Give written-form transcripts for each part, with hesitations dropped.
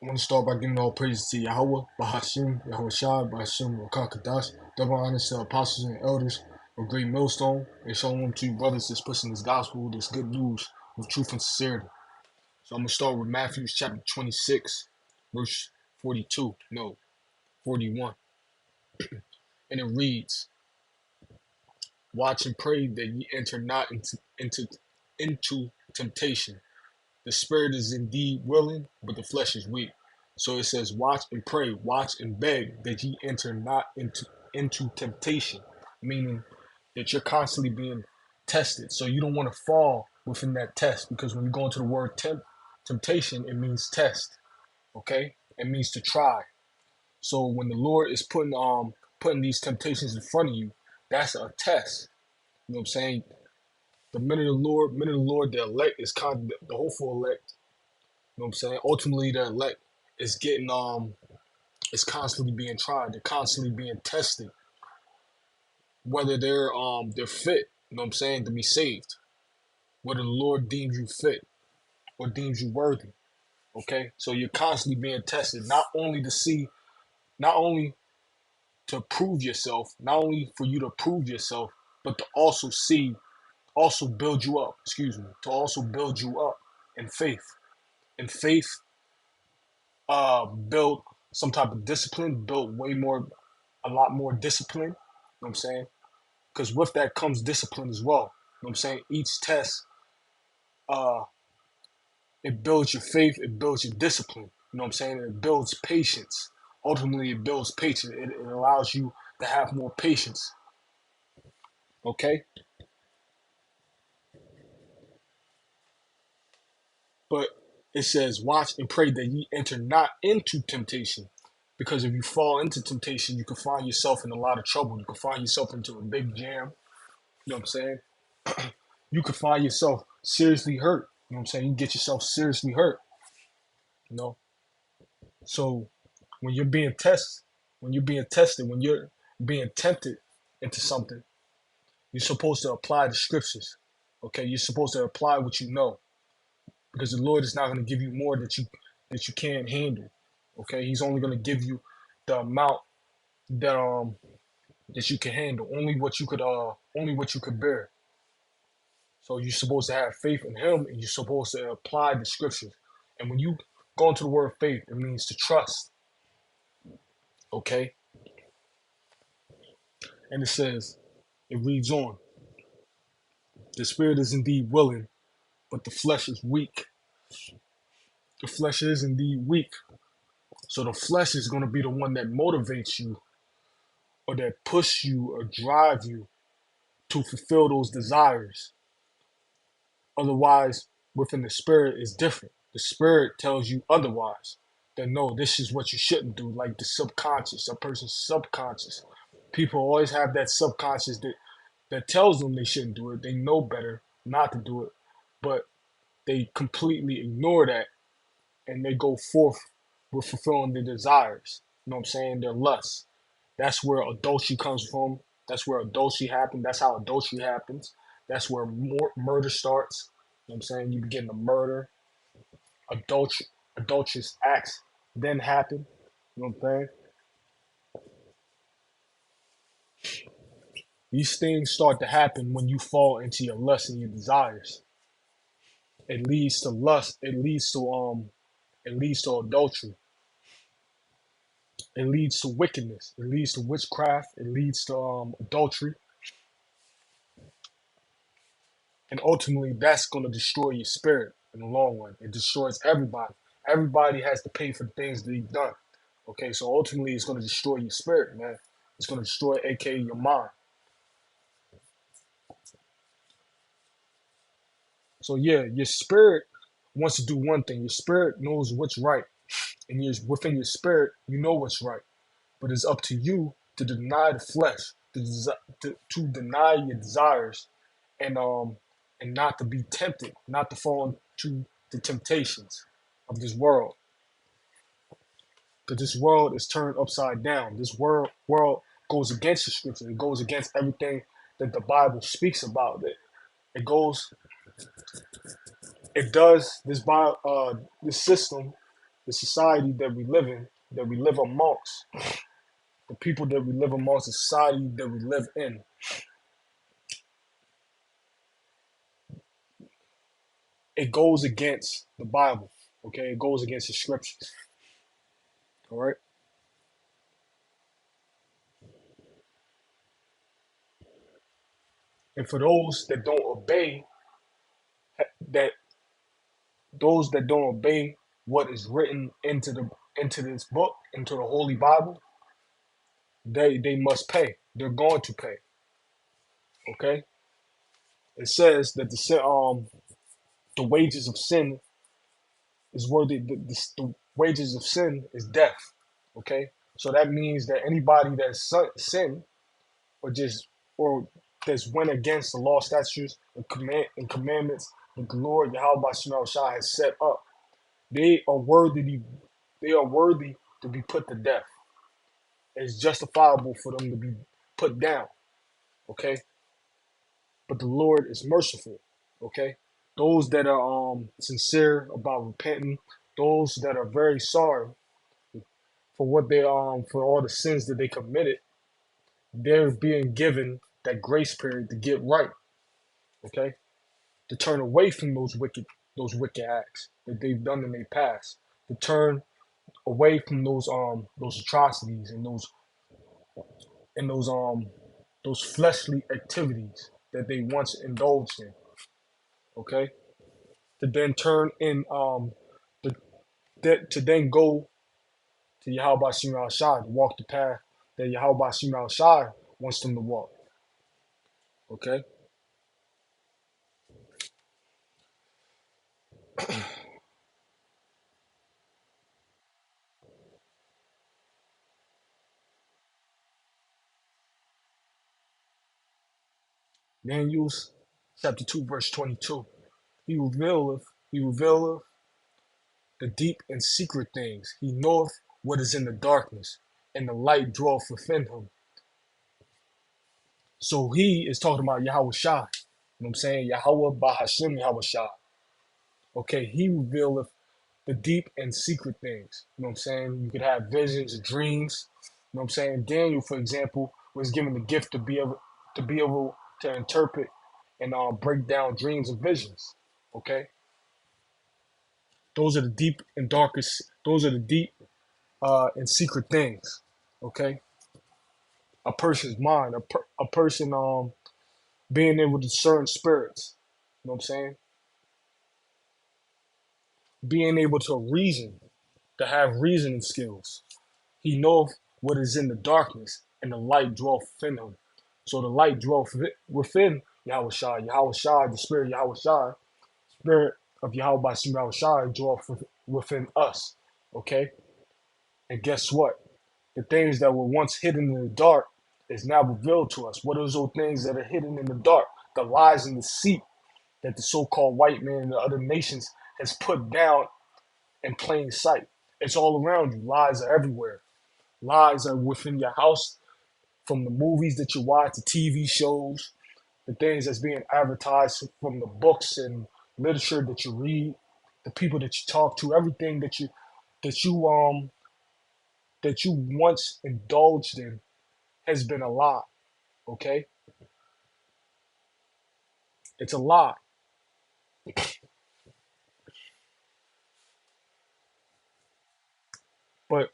I want to start by giving all praises to Yahweh, Bahashim, Yahweh Shai, Bahashim, Rakakadash, double honors to apostles and elders of Great Millstone, and shalom to you brothers that's pushing this gospel, this good news with truth and sincerity. So I'm going to start with Matthew chapter 26, verse 42, no, 41. And it reads, watch and pray that ye enter not into temptation. The spirit is indeed willing, but the flesh is weak. So it says, watch and pray, watch and beg that ye enter not into temptation, meaning that you're constantly being tested. So you don't want to fall within that test, because when you go into the word temptation, it means test. Okay, it means to try. So when the Lord is putting these temptations in front of you, that's a test. You know what I'm saying? The Lord, the elect is the hopeful elect. You know what I'm saying? Ultimately, the elect is is constantly being tried. They're constantly being tested, whether they're fit. You know what I'm saying, to be saved. Whether the Lord deems you fit or deems you worthy. Okay, so you're constantly being tested, not only to prove yourself, not only for you to prove yourself, but to also build you up. Excuse me, to also build you up in faith. In faith, build some type of discipline, build a lot more discipline. You know what I'm saying? Because with that comes discipline as well. You know what I'm saying? Each test, uh, it builds your faith, it builds your discipline. You know what I'm saying? It builds patience. Ultimately, it builds patience. It allows you to have more patience. Okay? But it says, watch and pray that ye enter not into temptation. Because if you fall into temptation, you can find yourself in a lot of trouble. You can find yourself into a big jam. You know what I'm saying? You could find yourself seriously hurt. You know what I'm saying? You get yourself seriously hurt. You know? So when you're being tested, when you're being tempted into something, you're supposed to apply the scriptures. Okay, you're supposed to apply what you know, because the Lord is not going to give you more that you can't handle. Okay, He's only going to give you the amount that that you can handle, only what you could bear. So you're supposed to have faith in Him, and you're supposed to apply the scriptures. And when you go into the word faith, it means to trust. Okay, and it reads on. The spirit is indeed willing, but the flesh is weak. The flesh is indeed weak. So the flesh is going to be the one that motivates you, or that push you or drive you to fulfill those desires. Otherwise, within the spirit is different. The spirit tells you otherwise. That no, this is what you shouldn't do. Like the subconscious, a person's subconscious. People always have that subconscious that tells them they shouldn't do it. They know better not to do it, but they completely ignore that, and they go forth with fulfilling their desires. You know what I'm saying? Their lust. That's where adultery comes from. That's where adultery happens. That's how adultery happens. That's where murder starts. You know what I'm saying? You begin to murder. Adultery, adulterous acts then happen. You know what I'm saying? These things start to happen when you fall into your lust and your desires. It leads to lust. It leads to adultery. It leads to wickedness. It leads to witchcraft. It leads to adultery. And ultimately, that's going to destroy your spirit in the long run. It destroys everybody. Everybody has to pay for the things that they've done. Okay, so ultimately, it's going to destroy your spirit, man. It's going to destroy, aka your mind. So yeah, your spirit wants to do one thing. Your spirit knows what's right, and within your spirit, you know what's right. But it's up to you to deny the flesh, to deny your desires, and not to be tempted, not to fall into the temptations of this world. Because this world is turned upside down. This world goes against the scripture. It goes against everything that the Bible speaks about. It goes, it does this system. the society that we live in, that we live amongst, the people that we live amongst, the society that we live in, it goes against the Bible. Okay, it goes against the scriptures. All right. And for those that don't obey, that those that don't obey what is written into this book, into the Holy Bible, they must pay. They're going to pay. Okay. It says that the wages of sin is worthy. The wages of sin is death. Okay. So that means that anybody that's sin or just or that's went against the law, statutes, and commandments that the Lord Yahweh Shema Shai has set up, they are worthy. They are worthy to be put to death. It's justifiable for them to be put down. Okay, but the Lord is merciful. Okay, those that are sincere about repenting, those that are very sorry for what they for all the sins that they committed, they're being given that grace period to get right. Okay, to turn away from those wicked acts that they've done in their past, to turn away from those atrocities and those fleshly activities that they once indulged in. Okay, to then turn in the, to then go to Yahweh Shema Shai to walk the path that Yahweh Shema Shai wants them to walk. Okay, Daniel chapter 2 verse 22. He revealeth, he revealeth the deep and secret things. He knoweth what is in the darkness, and the light dwelleth within him. So he is talking about Yahweh Shai. You know what I'm saying? Yahweh Bahashim Yahweh Shai. Okay, he revealeth the deep and secret things. You know what I'm saying? You could have visions, dreams. You know what I'm saying? Daniel, for example, was given the gift to be able to interpret and break down dreams and visions. Okay, those are the deep and darkest. Those are the deep and secret things. Okay, a person's mind, a person being able to discern spirits. You know what I'm saying? Being able to reason, to have reasoning skills. He knoweth what is in the darkness, and the light dwelleth within him. So the light dwelleth within Yahweh Shai. Yahweh Shai, the spirit of Yahweh Shai, spirit of Yahweh by Yahweh Shai dwelleth within us. Okay? And guess what? The things that were once hidden in the dark is now revealed to us. What are those things that are hidden in the dark? The lies and deceit that the so-called white man and the other nations has put down in plain sight. It's all around you. Lies are everywhere. Lies are within your house, from the movies that you watch, the TV shows, the things that's being advertised from the books and literature that you read, the people that you talk to, everything that you that you once indulged in has been a lie. Okay, it's a lie. But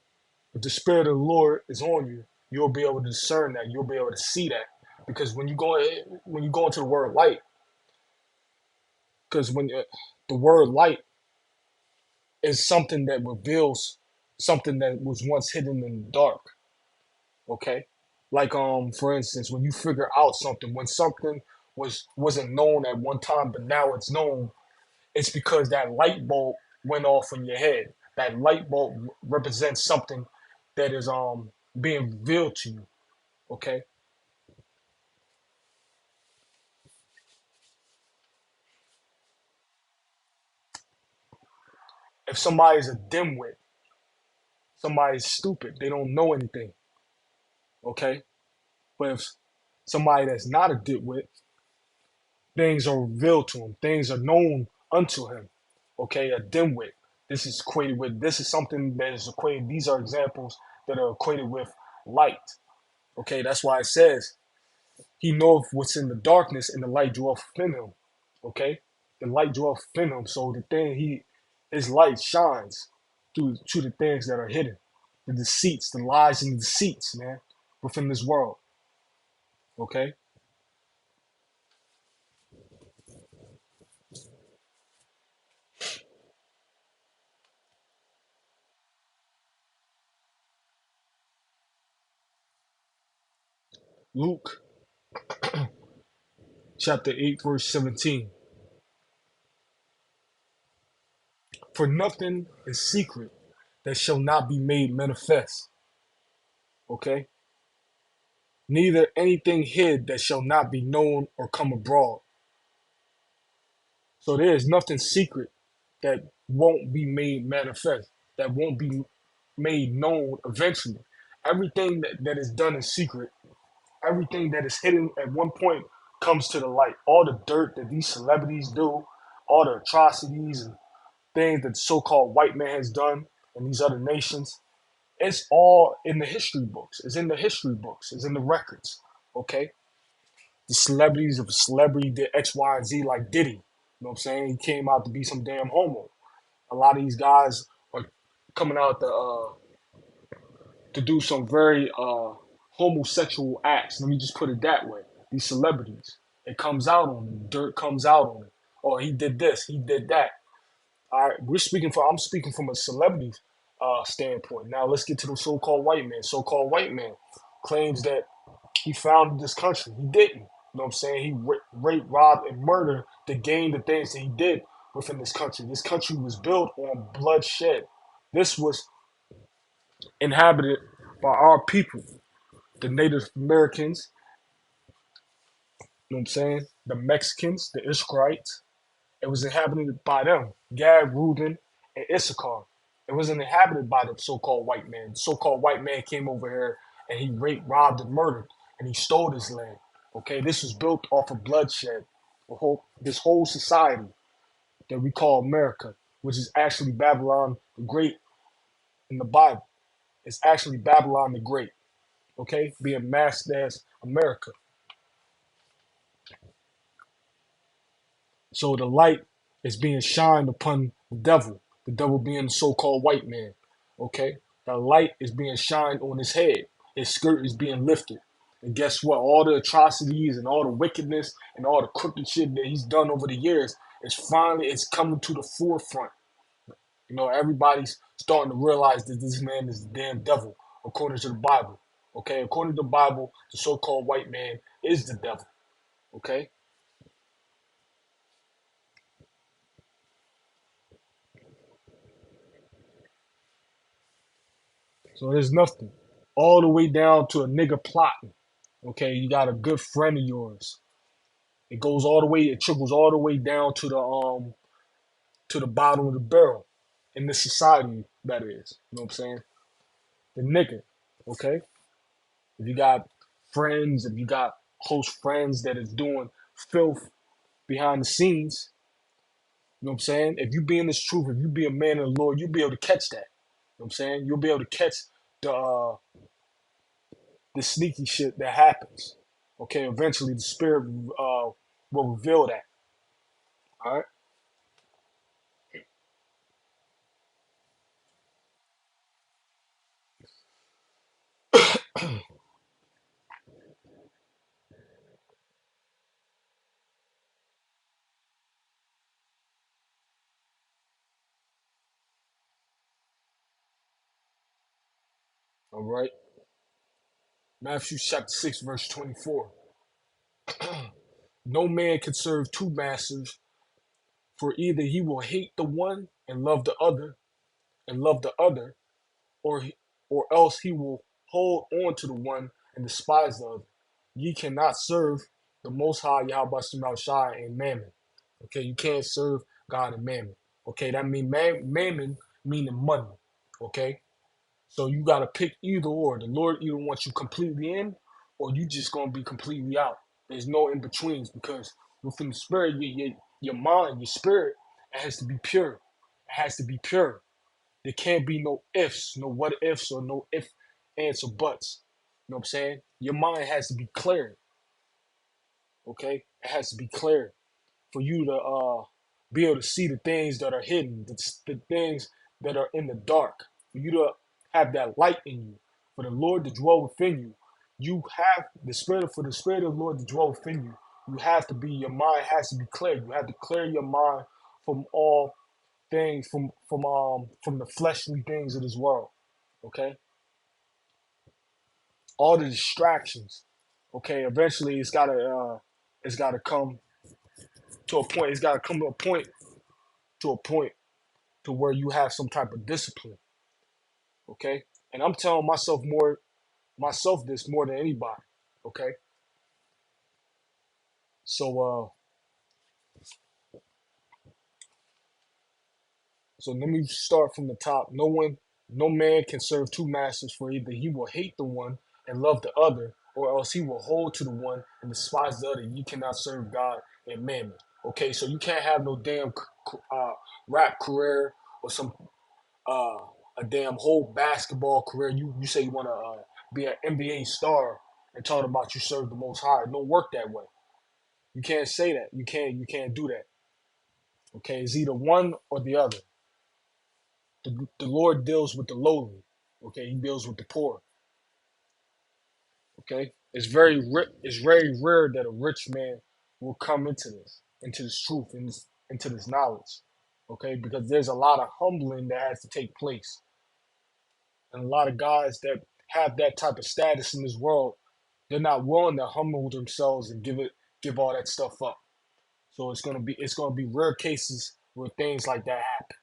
if the spirit of the Lord is on you, you'll be able to discern that. You'll be able to see that, because when you go into the word light, because when the word light is something that reveals something that was once hidden in the dark. Okay, like for instance, when you figure out something, when something wasn't known at one time but now it's known, it's because that light bulb went off in your head. That light bulb represents something that is being revealed to you. Okay, if somebody's a dimwit, somebody's stupid, they don't know anything. Okay, but if somebody that's not a dimwit, things are revealed to him, things are known unto him. Okay, a dimwit. This is something that is equated. These are examples that are equated with light. Okay, that's why it says he knoweth what's in the darkness, and the light dwelleth within him. Okay, the light dwelleth within him. So the thing his light shines through to the things that are hidden, the deceits, the lies, and the deceits, man, within this world. Okay, Luke chapter 8, verse 17. For nothing is secret that shall not be made manifest. Okay, neither anything hid that shall not be known or come abroad. So there is nothing secret that won't be made manifest, that won't be made known eventually. Everything that is done in secret, everything that is hidden at one point comes to the light. All the dirt that these celebrities do, all the atrocities and things that the so-called white man has done in these other nations, it's all in the history books. It's in the history books. It's in the records. Okay? The celebrities, if a celebrity did X, Y, and Z like Diddy, you know what I'm saying? He came out to be some damn homo. A lot of these guys are coming out to do some very homosexual acts. Let me just put it that way. These celebrities, it comes out on them. Dirt comes out on them. Oh, he did this. He did that. All right, I'm speaking from a celebrity standpoint. Now let's get to the so-called white man. So-called white man claims that he founded this country. He didn't. You know what I'm saying? He raped, robbed, and murdered to gain the things that he did within this country. This country was built on bloodshed. This was inhabited by our people, the Native Americans, you know what I'm saying? The Mexicans, the Ishmaelites. It was inhabited by them, Gad, Reuben, and Issachar. It wasn't inhabited by the so-called white man. The so-called white man came over here and he raped, robbed, and murdered, and he stole this land. Okay, this was built off of bloodshed. This whole society that we call America, which is actually Babylon the Great in the Bible. It's actually Babylon the Great. Okay, being masked as America. So the light is being shined upon the devil being the so-called white man. Okay? The light is being shined on his head. His skirt is being lifted. And guess what? All the atrocities and all the wickedness and all the crooked shit that he's done over the years it's coming to the forefront. You know, everybody's starting to realize that this man is the damn devil, according to the Bible. Okay, according to the Bible, the so-called white man is the devil. Okay, so there's nothing. All the way down to a nigga plotting. Okay, you got a good friend of yours. It goes all the way, it trickles all the way down to the bottom of the barrel in this society that is. You know what I'm saying? The nigga. Okay? If you got friends, if you got close friends that is doing filth behind the scenes, you know what I'm saying? If you be in this truth, if you be a man of the Lord, you'll be able to catch that. You know what I'm saying? You'll be able to catch the sneaky shit that happens. Okay, eventually the spirit will reveal that. All right, all right. Matthew chapter 6, verse 24. No man can serve two masters, for either he will hate the one and love the other, or or else he will hold on to the one and despise the other. Ye cannot serve the Most High Yahweh Shai and Mammon. Okay, you can't serve God and Mammon. Okay, that mean Mammon meaning money. Okay, so you gotta pick either or. The Lord either wants you completely in, or you just gonna be completely out. There's no in betweens because within the spirit, your mind, your spirit, it has to be pure. It has to be pure. There can't be no ifs, no what ifs, or no if, ands, or buts. You know what I'm saying? Your mind has to be clear, okay? It has to be clear for you to be able to see the things that are hidden, the things that are in the dark, for you to have that light in you, for the Lord to dwell within you. You have the spirit of the Lord to dwell within you. You have to be, your mind has to be clear. You have to clear your mind from all things, from the fleshly things of this world. Okay, all the distractions. Okay, eventually it's gotta come to a point. It's gotta come to a point to where you have some type of discipline. Okay, and I'm telling myself this more than anybody. Okay, so so let me start from the top. No man can serve two masters, for either he will hate the one and love the other, or else he will hold to the one and despise the other. You cannot serve God and mammon. Okay, so you can't have no damn rap career or some uh, a damn whole basketball career. You say you want to be an NBA star and talk about you serve the Most High. It don't work that way. You can't say that. You can't do that. Okay, it's either one or the other. The Lord deals with the lowly. Okay, He deals with the poor. Okay, it's very rare that a rich man will come into this truth, into this knowledge. Okay, because there's a lot of humbling that has to take place, and a lot of guys that have that type of status in this world, they're not willing to humble themselves and give all that stuff up. So it's gonna be rare cases where things like that happen.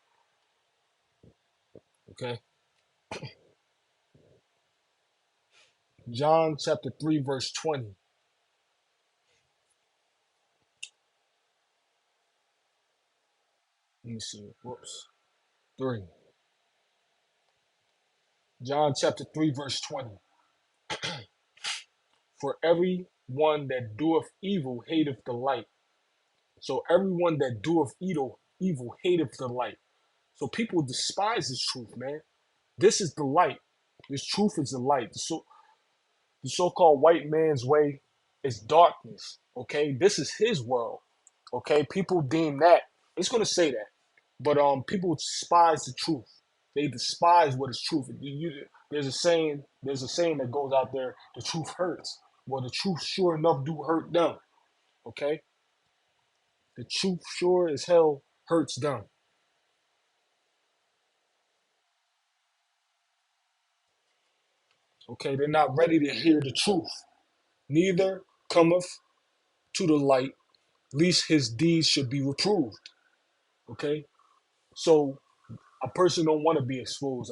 Okay, John chapter 3 verse 20. Let me see. Whoops. 3. John chapter 3, verse 20. For every one that doeth evil hateth the light. So everyone that doeth evil hateth the light. So people despise this truth, man. This is the light. This truth is the light. The so-called white man's way is darkness. Okay, this is his world. Okay, people deem that. It's gonna say that, but people despise the truth. They despise what is truth. There's a saying that goes out there. The truth hurts. Well, the truth sure enough do hurt them. Okay, the truth sure as hell hurts them. Okay, they're not ready to hear the truth. Neither cometh to the light, lest his deeds should be reproved. Okay, so a person don't want to be exposed.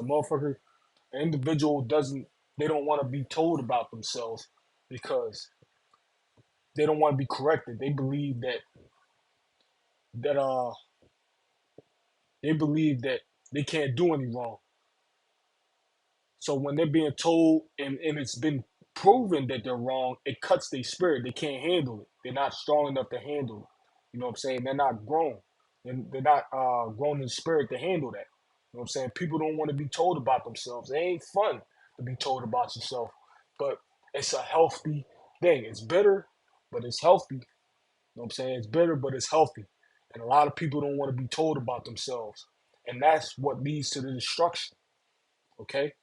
An individual doesn't. They don't want to be told about themselves because they don't want to be corrected. That they believe that they can't do any wrong. So when they're being told and it's been proven that they're wrong, it cuts their spirit. They can't handle it. They're not strong enough to handle it. You know what I'm saying? They're not grown. They're not grown in spirit to handle that. You know what I'm saying? People don't want to be told about themselves. It ain't fun to be told about yourself, but it's a healthy thing. It's bitter, but it's healthy. You know what I'm saying? It's bitter, but it's healthy. And a lot of people don't want to be told about themselves. And that's what leads to the destruction. Okay?